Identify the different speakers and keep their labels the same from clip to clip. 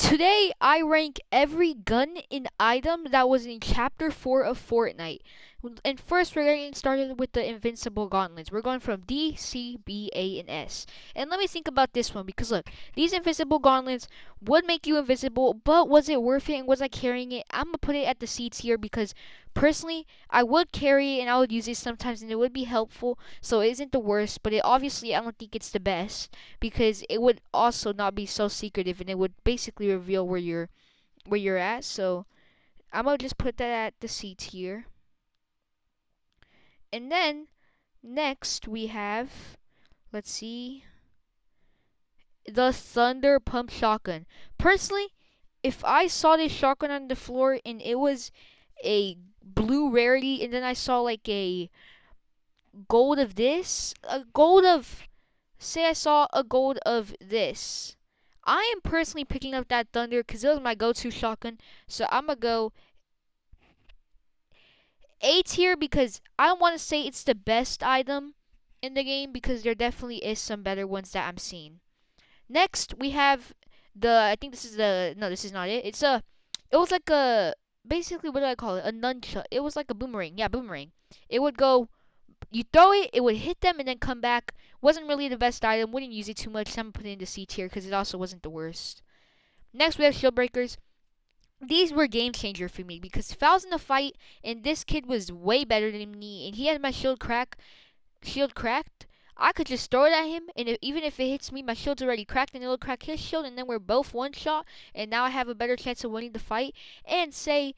Speaker 1: Today, I rank every gun and item that was in Chapter 4 of Fortnite. And first, we're getting started with the Invincible Gauntlets. We're going from D, C, B, A, and S. And let me think about this one because look, these Invincible Gauntlets would make you invisible, but was it worth it and was I carrying it? I'm gonna put it at the C tier because personally, I would carry it and I would use it sometimes and it would be helpful, so it isn't the worst, but it obviously I don't think it's the best because it would also not be so secretive and it would basically reveal where you're at. So I'm gonna just put that at the C tier. And then next we have, let's see, the Thunder Pump Shotgun. Personally, if I saw this shotgun on the floor and it was a blue rarity and then I saw like a gold of this, a gold of, say I saw a gold of this, I am personally picking up that Thunder because it was my go-to shotgun. So I'm gonna go A tier because I don't want to say it's the best item in the game because there definitely is some better ones that I'm seeing. Next we have I think this is the no, this is not it. It was like a, basically, what do I call it? A nunchuck. It was like a boomerang. Yeah, boomerang. It would go, you throw it, it would hit them and then come back. Wasn't really the best item. Wouldn't use it too much. So I'm putting it in the C tier because it also wasn't the worst. Next we have shield breakers. These were game changer for me because if I was in a fight and this kid was way better than me and he had my shield cracked, I could just throw it at him, and even if it hits me, my shield's already cracked, and it'll crack his shield, and then we're both one shot, and now I have a better chance of winning the fight. And say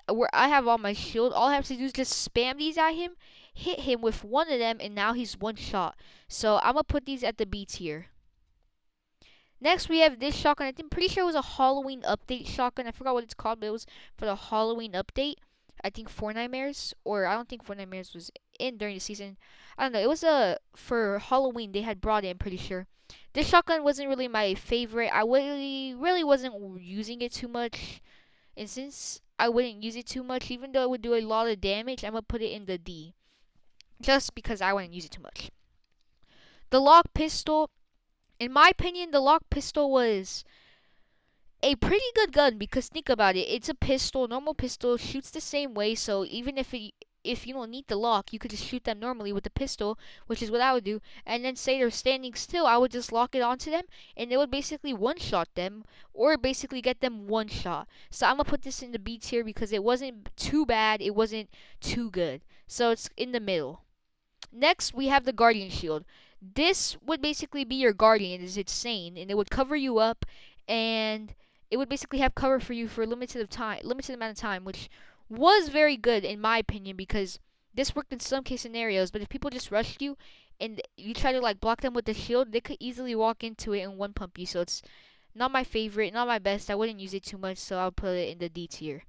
Speaker 1: where I have all my shield, all I have to do is just spam these at him, hit him with one of them, and now he's one shot. So I'm gonna put these at the B tier. Next, we have this shotgun. I'm pretty sure it was a Halloween update shotgun. I forgot what it's called, but it was for the Halloween update. I think Four Nightmares, or I don't think Four Nightmares was in during the season. I don't know. It was for Halloween they had brought it. I'm pretty sure. This shotgun wasn't really my favorite. I really wasn't using it too much, and since I wouldn't use it too much, even though it would do a lot of damage, I'm gonna put it in the D, just because I wouldn't use it too much. The lock pistol. In my opinion, the lock pistol was a pretty good gun because think about it. It's a pistol, normal pistol, shoots the same way. So even if you don't need the lock, you could just shoot them normally with the pistol, which is what I would do. And then say they're standing still, I would just lock it onto them, and it would basically one shot them, or basically get them one shot. So I'm gonna put this in the B tier because it wasn't too bad, it wasn't too good. So it's in the middle. Next, we have the Guardian Shield. This would basically be your guardian, is insane, and it would cover you up, and it would basically have cover for you for a limited amount of time, which was very good in my opinion because this worked in some case scenarios. But if people just rushed you and you try to like block them with the shield, they could easily walk into it and one pump you. So it's not my favorite, not my best. I wouldn't use it too much, so I'll put it in the D tier.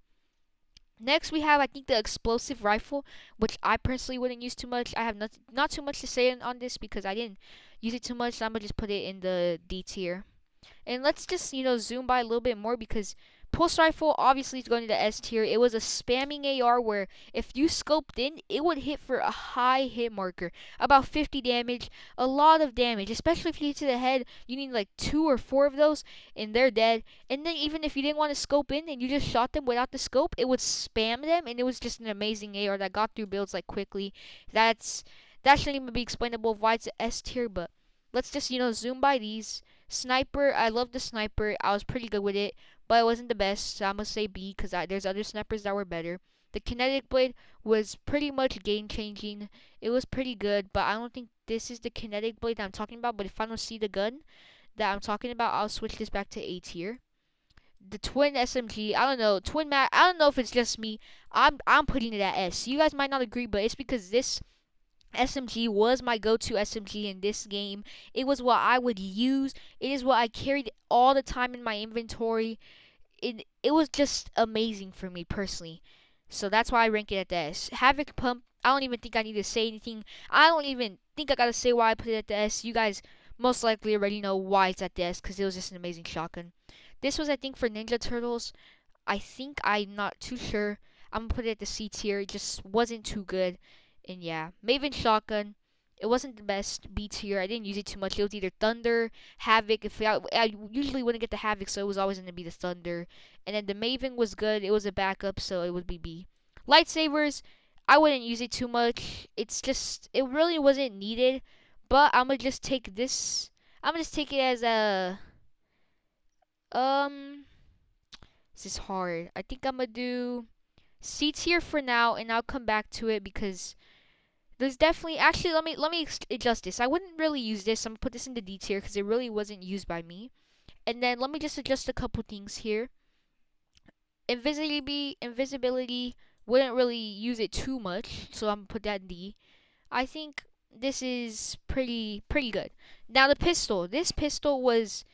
Speaker 1: Next, we have, I think, the explosive rifle, which I personally wouldn't use too much. I have not too much to say on this because I didn't use it too much. So I'm gonna just put it in the D tier. And let's just zoom by a little bit more because pulse rifle obviously is going to the S tier. It was a spamming AR where if you scoped in, it would hit for a high hit marker, about 50 damage, a lot of damage. Especially if you hit to the head, you need like 2 or 4 of those, and they're dead. And then even if you didn't want to scope in and you just shot them without the scope, it would spam them, and it was just an amazing AR that got through builds like quickly. That shouldn't even be explainable of why it's a S tier, but let's just zoom by these. Sniper, I love the sniper. I was pretty good with it, but it wasn't the best. So I'm gonna say B because there's other snipers that were better. The kinetic blade was pretty much game changing. It was pretty good, but I don't think this is the kinetic blade that I'm talking about. But if I don't see the gun that I'm talking about, I'll switch this back to A tier. The twin SMG, I don't know, twin mag. I don't know if it's just me. I'm putting it at S. You guys might not agree, but it's because this SMG was my go-to SMG in this game. It was what I would use. It is what I carried all the time in my inventory. It was just amazing for me personally. So that's why I rank it at the S. Havoc Pump, I don't even think I need to say anything. I don't even think I gotta say why I put it at the S. You guys most likely already know why it's at the S because it was just an amazing shotgun. This was, I think, for Ninja Turtles. I'm not too sure. I'm gonna put it at the C tier. It just wasn't too good. And yeah, Maven Shotgun. It wasn't the best B tier. I didn't use it too much. It was either Thunder, Havoc. If I usually wouldn't get the Havoc, so it was always gonna be the Thunder. And then the Maven was good. It was a backup, so it would be B. Lightsabers, I wouldn't use it too much. It's just it really wasn't needed. But I'm gonna just take this. I'm gonna just take it as a um. This is hard. I think I'm gonna do C tier for now, and I'll come back to it because there's definitely actually let me adjust this. I wouldn't really use this. I'm gonna put this in the D tier because it really wasn't used by me. And then let me just adjust a couple things here. Invisibility wouldn't really use it too much, so I'm gonna put that in D. I think this is pretty good. Now the pistol. This pistol was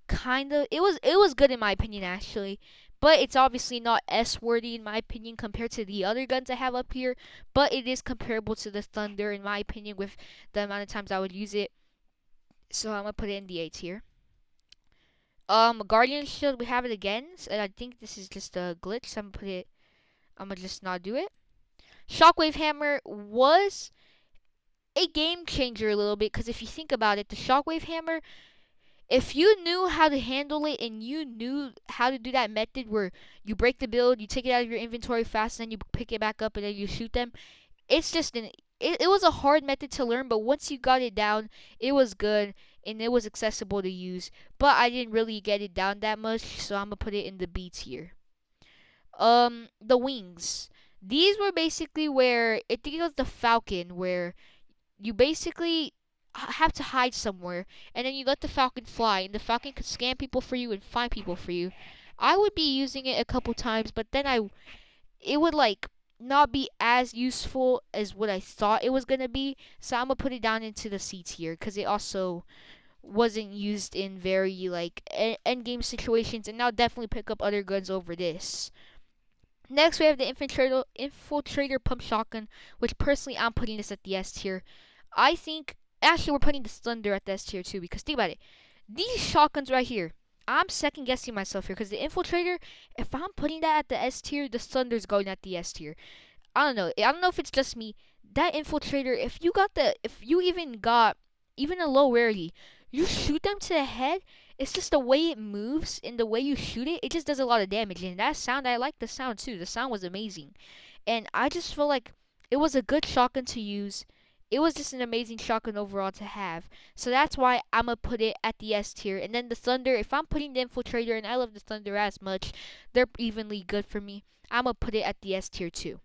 Speaker 1: kind of it was good in my opinion actually, but it's obviously not S worthy in my opinion compared to the other guns I have up here, but it is comparable to the Thunder in my opinion with the amount of times I would use it. So I'm gonna put it in the A tier. Guardian Shield, we have it again, and I think this is just a glitch, so I'm gonna just not do it. Shockwave Hammer was a game changer a little bit because if you think about it, the Shockwave Hammer, if you knew how to handle it and you knew how to do that method where you break the build, you take it out of your inventory fast, and then you pick it back up and then you shoot them, it's just it was a hard method to learn, but once you got it down, it was good and it was accessible to use. But I didn't really get it down that much, so I'm gonna put it in the B tier. The wings. These were basically where I think it was the Falcon where you basically have to hide somewhere, and then you let the Falcon fly, and the Falcon could scan people for you and find people for you. I would be using it a couple times, but then it would like not be as useful as what I thought it was gonna be. So I'm gonna put it down into the C tier because it also wasn't used in very like end game situations, and I'll definitely pick up other guns over this. Next, we have the infiltrator pump shotgun, which personally I'm putting this at the S tier. I think actually we're putting the Thunder at the S tier too because think about it. These shotguns right here, I'm second guessing myself here because the infiltrator, if I'm putting that at the S tier, the Thunder's going at the S tier. I don't know. I don't know if it's just me. That infiltrator, if you even got even a low rarity, you shoot them to the head. It's just the way it moves and the way you shoot it. It just does a lot of damage. And that sound, I like the sound too. The sound was amazing, and I just feel like it was a good shotgun to use. It was just an amazing shotgun overall to have. So that's why I'm gonna put it at the S tier. And then the Thunder, if I'm putting the infiltrator, and I love the Thunder as much, they're evenly good for me. I'm gonna put it at the S tier too.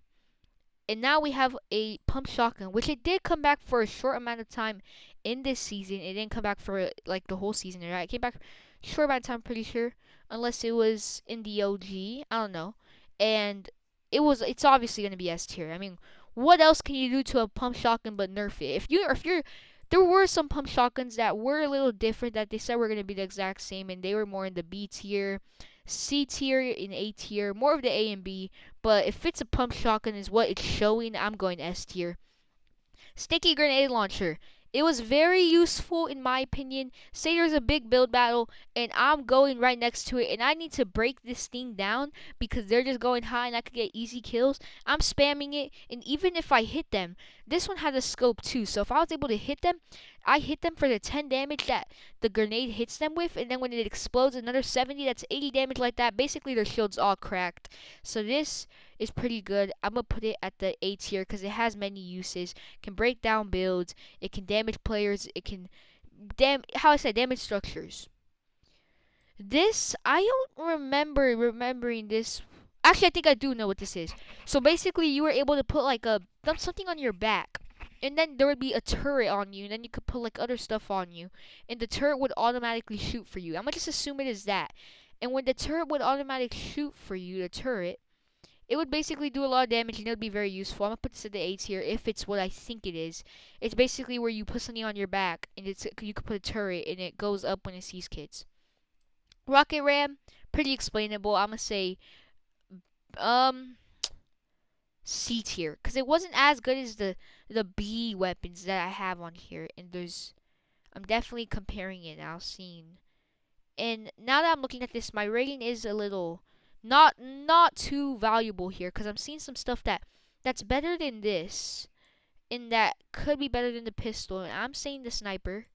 Speaker 1: And now we have a pump shotgun, which it did come back for a short amount of time in this season. It didn't come back for like the whole season, right? It came back short amount of time, pretty sure, unless it was in the OG. I don't know. And it's obviously gonna be S tier. I mean, what else can you do to a pump shotgun but nerf it? If you're there were some pump shotguns that were a little different that they said were gonna be the exact same, and they were more in the B tier, C tier, in A tier, more of the A and B. But if it's a pump shotgun is what it's showing, I'm going S tier. Sticky grenade launcher. It was very useful in my opinion. Say there's a big build battle and I'm going right next to it and I need to break this thing down because they're just going high and I could get easy kills. I'm spamming it, and even if I hit them, this one had a scope too. So if I was able to hit them, I hit them for the 10 damage that the grenade hits them with, and then when it explodes another 70, that's 80 damage like that. Basically their shields all cracked. So this is pretty good. I'm gonna put it at the A tier because it has many uses. It can break down builds. It can damage players. It can damage structures. This I don't remember remembering this. Actually, I think I do know what this is. So basically, you were able to put like a something on your back, and then there would be a turret on you, and then you could put like other stuff on you, and the turret would automatically shoot for you. I'm gonna just assume it is that. And when the turret would automatically shoot for you, the turret, it would basically do a lot of damage and it would be very useful. I'm gonna put this at the A tier if it's what I think it is. It's basically where you put something on your back and you could put a turret and it goes up when it sees kids. Rocket Ram, pretty explainable. I'm gonna say um C tier because it wasn't as good as the B weapons that I have on here. And I'm definitely comparing it now, seeing. And now that I'm looking at this, my rating is a little not too valuable here because I'm seeing some stuff that's better than this. in that could be better than the pistol, and I'm saying the sniper.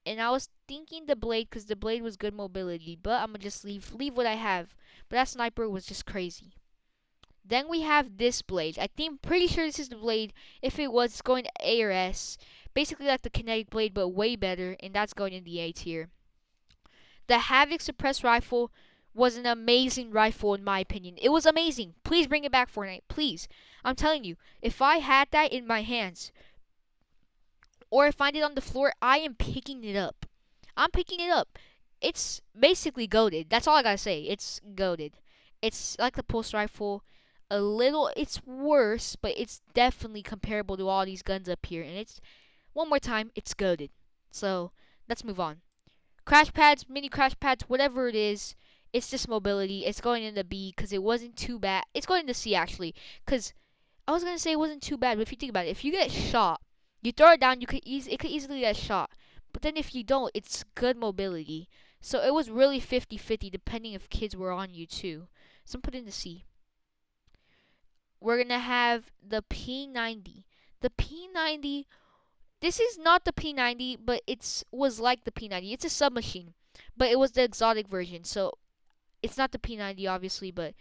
Speaker 1: And I was thinking the blade because the blade was good mobility, but I'm gonna just leave what I have. But that sniper was just crazy. Then we have this blade. I think pretty sure this is the blade. If it was, it's going to A or S. Basically like the kinetic blade, but way better, and that's going in the A tier. The Havoc suppressed rifle was an amazing rifle in my opinion. It was amazing. Please bring it back, Fortnite. Please. I'm telling you, if I had that in my hands, or I find it on the floor, I am picking it up. I'm picking it up. It's basically goaded. That's all I gotta say. It's goaded. It's like the pulse rifle. A little, it's worse, but it's definitely comparable to all these guns up here. And it's, one more time, it's goaded. So, let's move on. Crash pads, mini crash pads, whatever it is, it's just mobility. It's going into B because it wasn't too bad. It's going into C actually, because I was gonna say it wasn't too bad, but if you think about it, if you get shot, you throw it down, it could easily get shot. But then if you don't, it's good mobility. So it was really 50-50 depending if kids were on you too. So I'm putting the C. We're gonna have the P90. The P90. This is not the P90, but it's was like the P90. It's a submachine, but it was the exotic version. So it's not the P90 obviously, but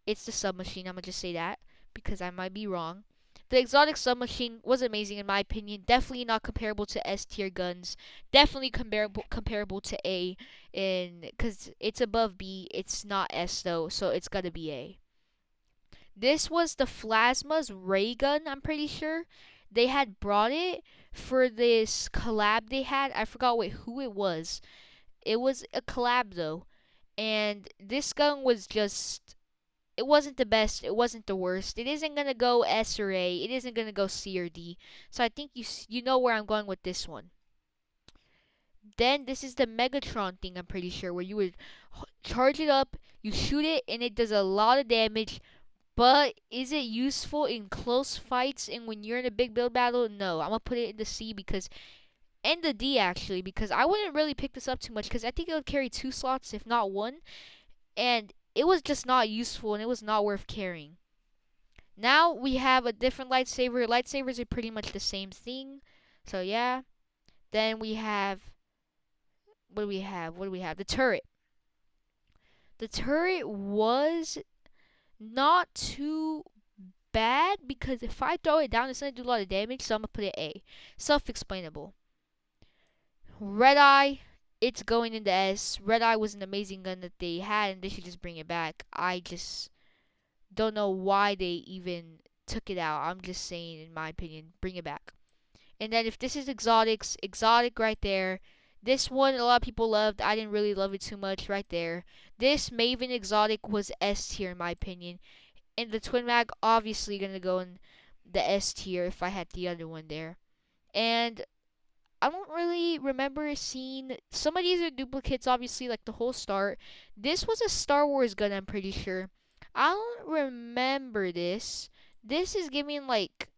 Speaker 1: it's the submachine. I'm gonna just say that because I might be wrong. The exotic submachine was amazing in my opinion. Definitely not comparable to S tier guns. Definitely comparable to A, in because it's above B. It's not S though, so it's gotta be A. This was the Plasma's ray gun. I'm pretty sure they had brought it for this collab they had. I forgot who it was. It was a collab though, and this gun was just, it wasn't the best, it wasn't the worst. It isn't gonna go S or A. It isn't gonna go C or D. So I think you know where I'm going with this one. Then this is the Megatron thing. I'm pretty sure where you would charge it up, you shoot it, and it does a lot of damage. But is it useful in close fights and when you're in a big build battle? No, I'm gonna put it in the C because, and the D actually, because I wouldn't really pick this up too much because I think it would carry 2 slots if not one, and it was just not useful and it was not worth carrying. Now we have a different lightsaber. Lightsabers are pretty much the same thing. So yeah. Then we have, what do we have? What do we have? The turret. The turret was not too bad because if I throw it down, it's gonna do a lot of damage. So I'm gonna put it A. Self-explainable. Red Eye, it's going into S. Red Eye was an amazing gun that they had, and they should just bring it back. I just don't know why they even took it out. I'm just saying, in my opinion, bring it back. And then if this is exotics, exotic right there. This one a lot of people loved. I didn't really love it too much right there. This Maven exotic was S tier in my opinion. And the twin mag obviously gonna go in the S tier if I had the other one there. And I don't really remember seeing, some of these are duplicates obviously like the whole start. This was a Star Wars gun, I'm pretty sure. I don't remember this. This is giving like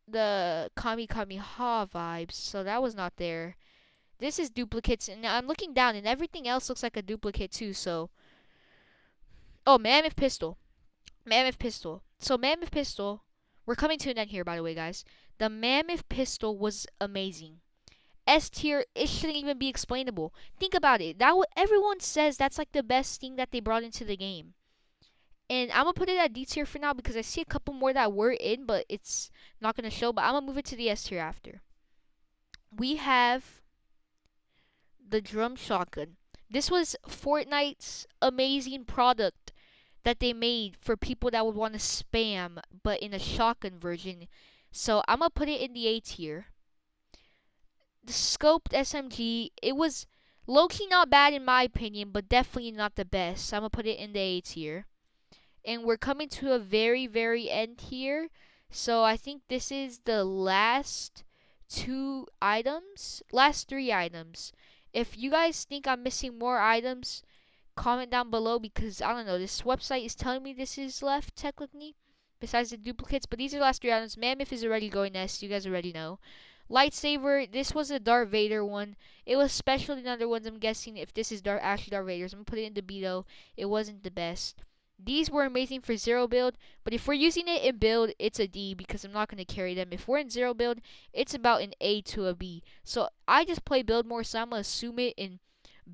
Speaker 1: the Kami Kami Ha vibes, so that was not there. This is duplicates, and I'm looking down, and everything else looks like a duplicate too. So, oh, Mammoth Pistol, Mammoth Pistol. So Mammoth Pistol, we're coming to an end here, by the way, guys. The Mammoth Pistol was amazing. S tier, it shouldn't even be explainable. Think about it. Everyone says that's like the best thing that they brought into the game. And I'm gonna put it at D tier for now because I see a couple more that were in, but it's not gonna show. But I'm gonna move it to the S tier after. We have the drum shotgun. This was Fortnite's amazing product that they made for people that would want to spam, but in a shotgun version. So I'm gonna put it in the A tier. The scoped SMG, it was low-key not bad in my opinion, but definitely not the best. So I'm gonna put it in the A tier. And we're coming to a very, very end here. So I think this is the last 2 items, last 3 items. If you guys think I'm missing more items, comment down below because I don't know, this website is telling me this is left technically, besides the duplicates. But these are the last 3 items. Mammoth is already going S, you guys already know. Lightsaber, this was a Darth Vader one. It was special than other ones. I'm guessing if this is actually Darth Vader's, I'm gonna put it in the B though. It wasn't the best. These were amazing for zero build, but if we're using it in build, it's a D because I'm not going to carry them. If we're in zero build, it's about an A to a B. So I just play build more, so I'm going to assume it in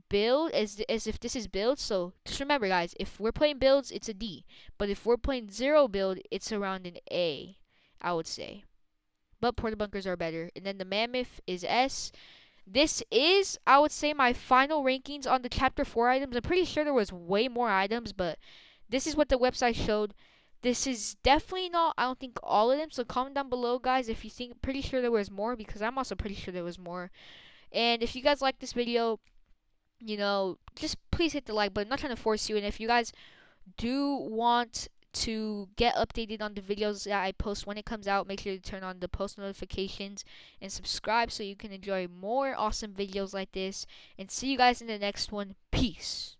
Speaker 1: build as if this is build. So just remember, guys, if we're playing builds, it's a D. But if we're playing zero build, it's around an A, I would say. But portal bunkers are better. And then the mammoth is S. This is, I would say, my final rankings on the chapter 4 items. I'm pretty sure there was way more items, but this is what the website showed. This is definitely not, I don't think, all of them. So comment down below, guys, if you think, pretty sure there was more, because I'm also pretty sure there was more. And if you guys like this video, just please hit the like button. I'm not trying to force you. And if you guys do want to get updated on the videos that I post when it comes out, make sure to turn on the post notifications and subscribe so you can enjoy more awesome videos like this. And see you guys in the next one. Peace.